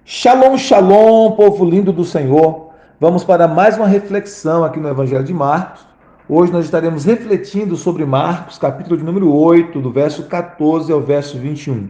Shalom, shalom, povo lindo do Senhor. Vamos para mais uma reflexão aqui no Evangelho de Marcos. Hoje nós estaremos refletindo sobre Marcos, capítulo de número 8, do verso 14 ao verso 21.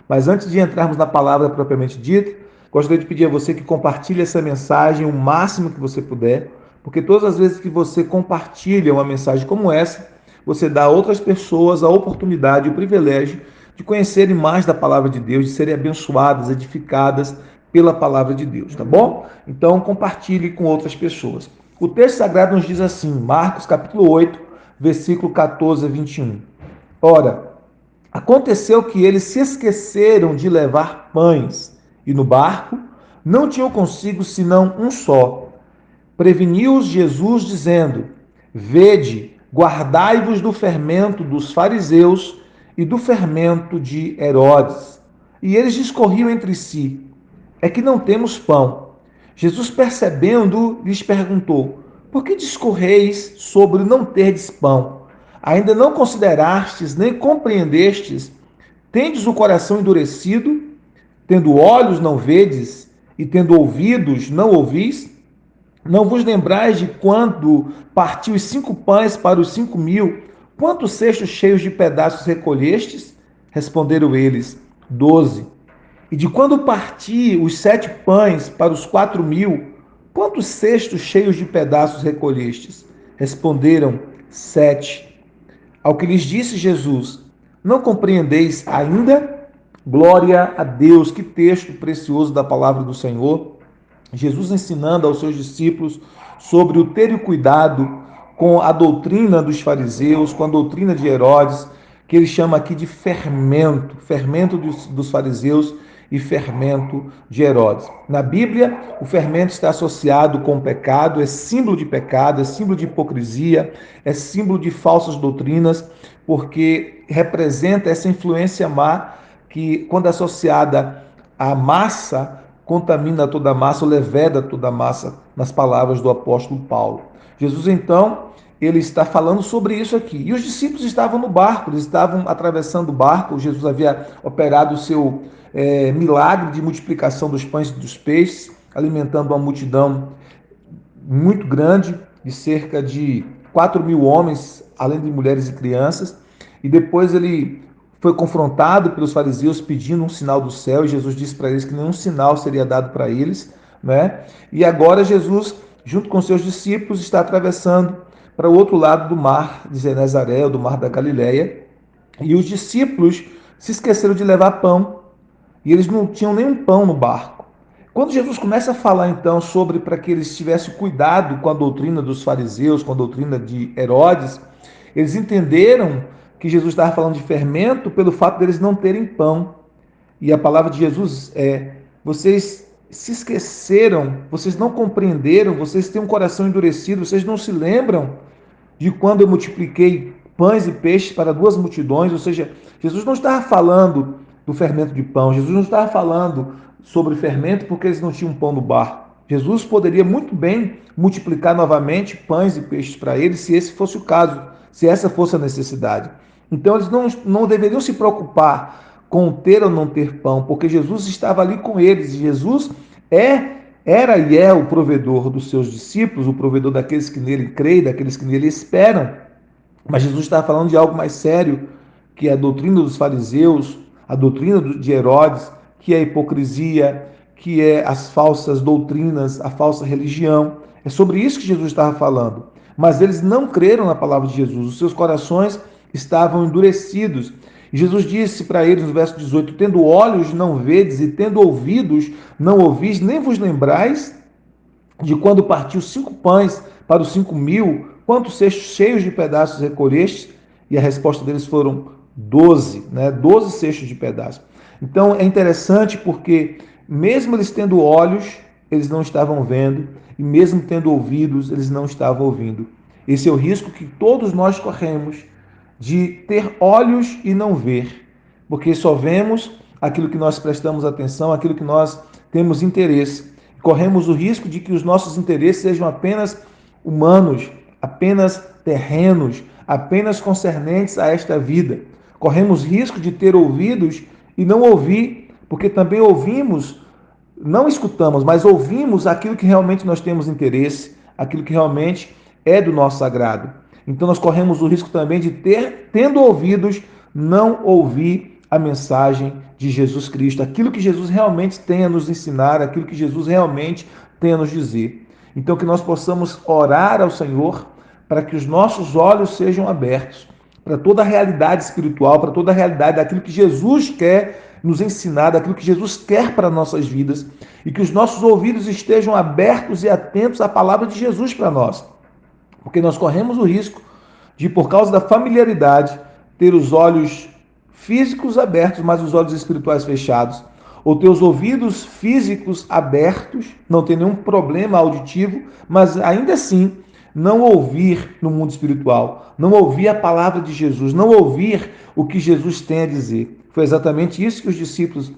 Mas antes de entrarmos na palavra propriamente dita, gostaria de pedir a você que compartilhe essa mensagem o máximo que você puder, porque todas as vezes que você compartilha uma mensagem como essa, você dá a outras pessoas a oportunidade e o privilégio de conhecerem mais da palavra de Deus, de serem abençoadas, edificadas pela palavra de Deus, tá bom? Então compartilhe com outras pessoas. O texto sagrado nos diz assim, Marcos capítulo 8, versículo 14 a 21. Ora, aconteceu que eles se esqueceram de levar pães, e no barco não tinham consigo senão um só. Preveniu-os Jesus, dizendo: Vede, guardai-vos do fermento dos fariseus e do fermento de Herodes. E eles discorriam entre si: É que não temos pão. Jesus, percebendo, lhes perguntou: Por que discorreis sobre não terdes pão? Ainda não considerastes nem compreendestes? Tendes o coração endurecido? Tendo olhos, não vedes? E tendo ouvidos, não ouvis? Não vos lembrais de quando partiu os 5 pães para os 5.000? Quantos cestos cheios de pedaços recolhestes? Responderam eles: 12. E de quando parti os 7 pães para os 4.000, quantos cestos cheios de pedaços recolhestes? Responderam: 7. Ao que lhes disse Jesus: Não compreendeis ainda? Glória a Deus! Que texto precioso da palavra do Senhor. Jesus ensinando aos seus discípulos sobre o ter cuidado com a doutrina dos fariseus, com a doutrina de Herodes, que ele chama aqui de fermento, fermento dos fariseus e fermento de Herodes. Na Bíblia, o fermento está associado com o pecado, é símbolo de pecado, é símbolo de hipocrisia, é símbolo de falsas doutrinas, porque representa essa influência má que, quando associada à massa, contamina toda a massa, ou leveda toda a massa, nas palavras do apóstolo Paulo. Jesus, então, ele está falando sobre isso aqui. E os discípulos estavam no barco, eles estavam atravessando o barco. Jesus havia operado o seu milagre de multiplicação dos pães e dos peixes, alimentando uma multidão muito grande, de cerca de 4.000 homens, além de mulheres e crianças. E depois ele foi confrontado pelos fariseus pedindo um sinal do céu, e Jesus disse para eles que nenhum sinal seria dado para eles, né? E agora Jesus, junto com seus discípulos, está atravessando para o outro lado do mar de Genezaré, do mar da Galileia, e os discípulos se esqueceram de levar pão, e eles não tinham nenhum pão no barco. Quando Jesus começa a falar então sobre para que eles tivessem cuidado com a doutrina dos fariseus, com a doutrina de Herodes, eles entenderam que Jesus estava falando de fermento pelo fato deles não terem pão. E a palavra de Jesus é: vocês se esqueceram, vocês não compreenderam, vocês têm um coração endurecido, vocês não se lembram de quando eu multipliquei pães e peixes para 2 multidões. Ou seja, Jesus não estava falando do fermento de pão, Jesus não estava falando sobre fermento porque eles não tinham pão no barco. Jesus poderia muito bem multiplicar novamente pães e peixes para eles, se esse fosse o caso, se essa fosse a necessidade. Então eles não deveriam se preocupar com ter ou não ter pão, porque Jesus estava ali com eles, e Jesus era e é o provedor dos seus discípulos, o provedor daqueles que nele creem, daqueles que nele esperam. Mas Jesus está falando de algo mais sério, que é a doutrina dos fariseus, a doutrina de Herodes, que é a hipocrisia, que é as falsas doutrinas, a falsa religião. É sobre isso que Jesus estava falando. Mas eles não creram na palavra de Jesus, os seus corações estavam endurecidos. E Jesus disse para eles no verso 18: Tendo olhos não vedes, e tendo ouvidos não ouvis, nem vos lembrais de quando partiu 5 pães para os 5.000, quantos cestos cheios de pedaços recolheste? E a resposta deles foram 12, né? 12 cestos de pedaços. Então é interessante porque, mesmo eles tendo olhos, eles não estavam vendo, e mesmo tendo ouvidos, eles não estavam ouvindo. Esse é o risco que todos nós corremos, de ter olhos e não ver, porque só vemos aquilo que nós prestamos atenção, aquilo que nós temos interesse. Corremos o risco de que os nossos interesses sejam apenas humanos, apenas terrenos, apenas concernentes a esta vida. Corremos risco de ter ouvidos e não ouvir, porque também ouvimos não escutamos, mas ouvimos aquilo que realmente nós temos interesse, aquilo que realmente é do nosso agrado. Então nós corremos o risco também de tendo ouvidos, não ouvir a mensagem de Jesus Cristo, aquilo que Jesus realmente tem a nos ensinar, aquilo que Jesus realmente tem a nos dizer. Então que nós possamos orar ao Senhor para que os nossos olhos sejam abertos para toda a realidade espiritual, para toda a realidade daquilo que Jesus quer nos ensinar, daquilo que Jesus quer para nossas vidas, e que os nossos ouvidos estejam abertos e atentos à palavra de Jesus para nós. Porque nós corremos o risco de, por causa da familiaridade, ter os olhos físicos abertos, mas os olhos espirituais fechados, ou ter os ouvidos físicos abertos, não ter nenhum problema auditivo, mas ainda assim não ouvir no mundo espiritual, não ouvir a palavra de Jesus, não ouvir o que Jesus tem a dizer. Foi exatamente isso que os discípulos,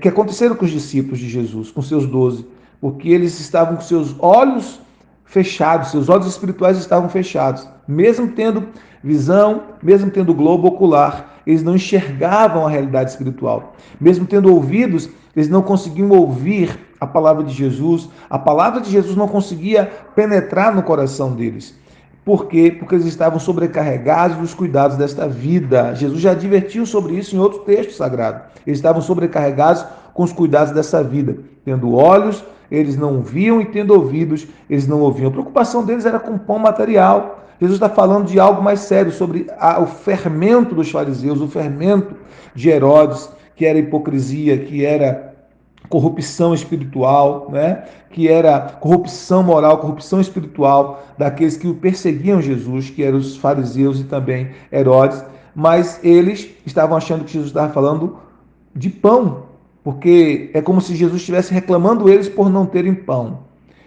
que aconteceram com os discípulos de Jesus, com seus 12, porque eles estavam com seus olhos fechados, seus olhos espirituais estavam fechados, mesmo tendo visão, mesmo tendo globo ocular, eles não enxergavam a realidade espiritual. Mesmo tendo ouvidos, eles não conseguiam ouvir a palavra de Jesus. A palavra de Jesus não conseguia penetrar no coração deles. Por quê? Porque eles estavam sobrecarregados dos cuidados desta vida. Jesus já advertiu sobre isso em outro texto sagrado. Eles estavam sobrecarregados com os cuidados dessa vida. Tendo olhos, eles não viam, e tendo ouvidos, eles não ouviam. A preocupação deles era com pão material. Jesus está falando de algo mais sério, sobre o fermento dos fariseus, o fermento de Herodes, que era hipocrisia, que era corrupção espiritual, né? Que era corrupção moral, corrupção espiritual daqueles que o perseguiam Jesus, que eram os fariseus e também Herodes, mas eles estavam achando que Jesus estava falando de pão, porque é como se Jesus estivesse reclamando eles por não terem pão.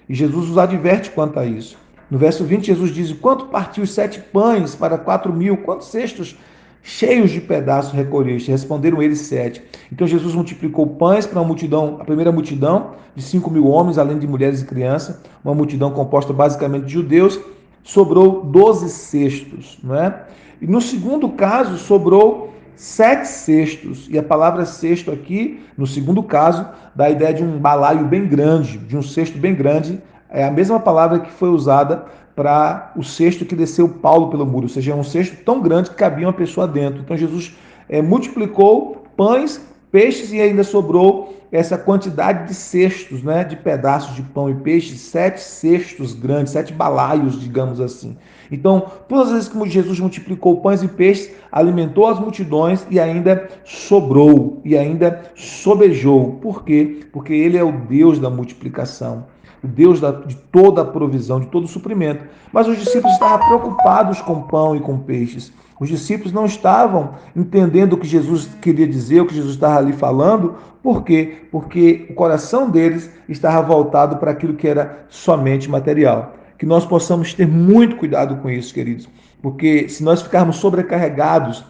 E Jesus os adverte quanto a isso. No verso 20, Jesus diz: quanto partiu os 7 pães para 4.000? Quantos cestos cheios de pedaços recolheste? Responderam eles 7. Então Jesus multiplicou pães para uma multidão, a primeira multidão de 5.000 homens, além de mulheres e crianças, uma multidão composta basicamente de judeus. Sobrou 12 cestos, não é? E no segundo caso, sobrou 7 cestos. E a palavra cesto aqui, no segundo caso, dá a ideia de um balaio bem grande, de um cesto bem grande. É a mesma palavra que foi usada para o cesto que desceu Paulo pelo muro, ou seja, é um cesto tão grande que cabia uma pessoa dentro. Então Jesus multiplicou pães, peixes, e ainda sobrou essa quantidade de cestos, né, de pedaços de pão e peixe, 7 cestos grandes, 7 balaios, digamos assim. Então, todas as vezes que Jesus multiplicou pães e peixes, alimentou as multidões e ainda sobrou, e ainda sobejou. Por quê? Porque ele é o Deus da multiplicação, o Deus de toda a provisão, de todo o suprimento. Mas os discípulos estavam preocupados com pão e com peixes. Os discípulos não estavam entendendo o que Jesus queria dizer, o que Jesus estava ali falando. Por quê? Porque o coração deles estava voltado para aquilo que era somente material. Que nós possamos ter muito cuidado com isso, queridos. Porque se nós ficarmos sobrecarregados,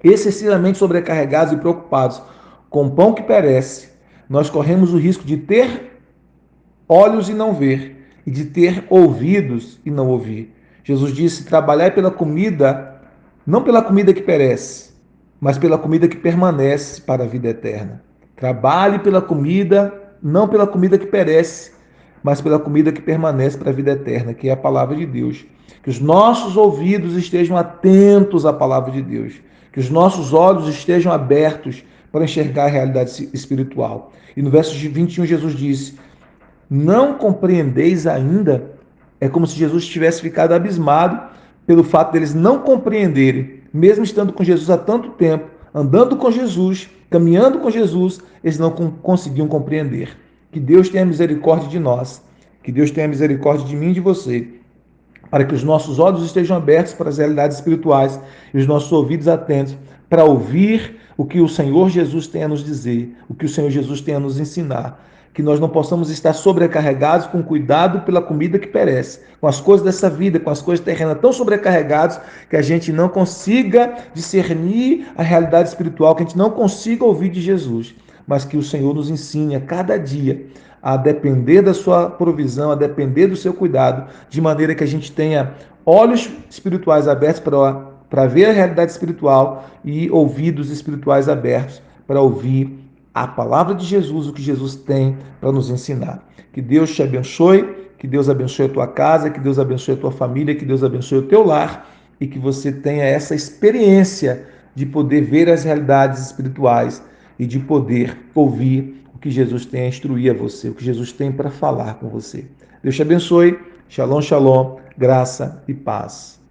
excessivamente sobrecarregados e preocupados com o pão que perece, nós corremos o risco de ter olhos e não ver, e de ter ouvidos e não ouvir. Jesus disse: trabalhai pela comida, não pela comida que perece, mas pela comida que permanece para a vida eterna. Trabalhe pela comida, não pela comida que perece, mas pela comida que permanece para a vida eterna, que é a palavra de Deus. Que os nossos ouvidos estejam atentos à palavra de Deus, que os nossos olhos estejam abertos para enxergar a realidade espiritual. E no verso 21, Jesus disse: não compreendeis ainda? É como se Jesus tivesse ficado abismado pelo fato deles não compreenderem, mesmo estando com Jesus há tanto tempo, andando com Jesus, caminhando com Jesus, eles não conseguiam compreender. Que Deus tenha misericórdia de nós, que Deus tenha misericórdia de mim e de você, para que os nossos olhos estejam abertos para as realidades espirituais e os nossos ouvidos atentos para ouvir o que o Senhor Jesus tem a nos dizer, o que o Senhor Jesus tem a nos ensinar. Que nós não possamos estar sobrecarregados com cuidado pela comida que perece, com as coisas dessa vida, com as coisas terrenas, tão sobrecarregados que a gente não consiga discernir a realidade espiritual, que a gente não consiga ouvir de Jesus, mas que o Senhor nos ensine a cada dia a depender da sua provisão, a depender do seu cuidado, de maneira que a gente tenha olhos espirituais abertos para ver a realidade espiritual e ouvidos espirituais abertos para ouvir a palavra de Jesus, o que Jesus tem para nos ensinar. Que Deus te abençoe, que Deus abençoe a tua casa, que Deus abençoe a tua família, que Deus abençoe o teu lar e que você tenha essa experiência de poder ver as realidades espirituais e de poder ouvir o que Jesus tem a instruir a você, o que Jesus tem para falar com você. Deus te abençoe. Shalom, shalom, graça e paz.